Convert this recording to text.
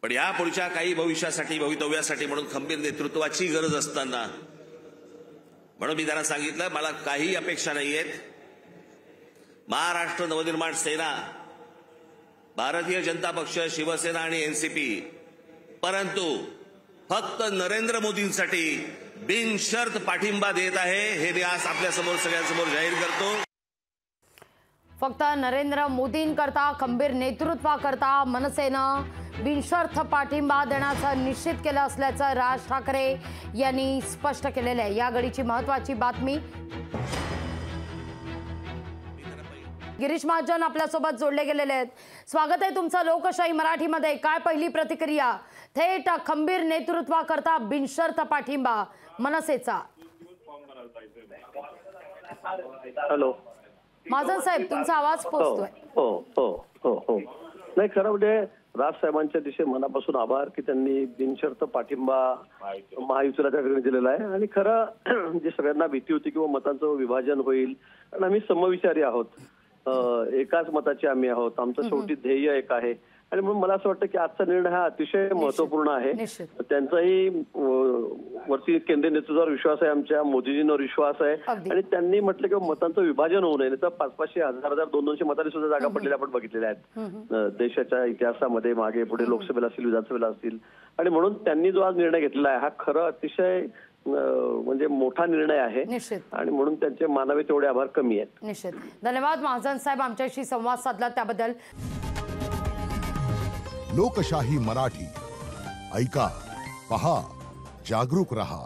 पण या पुढच्या काही भविष्यासाठी भवितव्यासाठी म्हणून खंबीर नेतृत्वाची गरज असताना म्हणून मी त्यांना सांगितलं मला काही अपेक्षा नाहीयेत। महाराष्ट्र नवनिर्माण सेना, भारतीय जनता पक्ष, शिवसेना आणि एनसीपी, परंतु फक्त नरेंद्र मोदींसाठी बिनशर्त पाठिंबा देत आहे हे मी आज आपल्या समोर सगळ्यांसमोर जाहीर करतो। फक्त नरेंद्र मोदींकरता खंबीर नेतृत्वाकरता मनसेनं बिनशर्त पाठिंबा देण्याचं निश्चित केलं असल्याचं राज ठाकरे यांनी स्पष्ट केलेलं आहे। या घडीची महत्त्वाची बातमी। गिरीश महाजन आपल्यासोबत जोडले गेलेले आहेत। स्वागत आहे तुमचं लोकशाही मराठीमध्ये। काय पहिली प्रतिक्रिया? थेट खंबीर नेतृत्वाकरता बिनशर्त पाठिंबा मनसेचा। हॅलो महाजन साहेब, तुमचा आवाज पोहोचतोय। हो हो हो हो नाही, खरं म्हणजे राज साहेबांच्या दिशे मनापासून आभार की त्यांनी बिनशर्त पाठिंबा महायुतीला त्याकडे दिलेला आहे। आणि खरं जे सगळ्यांना भीती होती किंवा मतांचं विभाजन होईल, कारण आम्ही समविचारी आहोत, एकाच मताचे आम्ही आहोत, आमचं शेवटी ध्येय एक आहे। आणि म्हणून मला असं वाटतं की आजचा निर्णय हा अतिशय महत्वपूर्ण आहे। त्यांचाही वरती केंद्रीय नेतृत्वावर विश्वास आहे, आमच्या मोदीजींवर विश्वास आहे। आणि त्यांनी म्हटलं की मतांचं विभाजन होऊ नये, तर 500-500, 1000-1000, 200-200 मतांनी सुद्धा जागा पडलेल्या आपण बघितलेल्या आहेत देशाच्या इतिहासामध्ये, मागे पुढे लोकसभेला असतील, विधानसभेला असतील। आणि म्हणून त्यांनी जो आज निर्णय घेतलेला आहे हा खरं अतिशय म्हणजे मोठा निर्णय आहे। आणि म्हणून त्यांचे मानावे तेवढे आभार कमी आहेत। निश्चित। धन्यवाद महाजन साहेब, आमच्याशी संवाद साधला त्याबद्दल। लोकशाही मराठी ऐका, पहा, जागरूक रहा।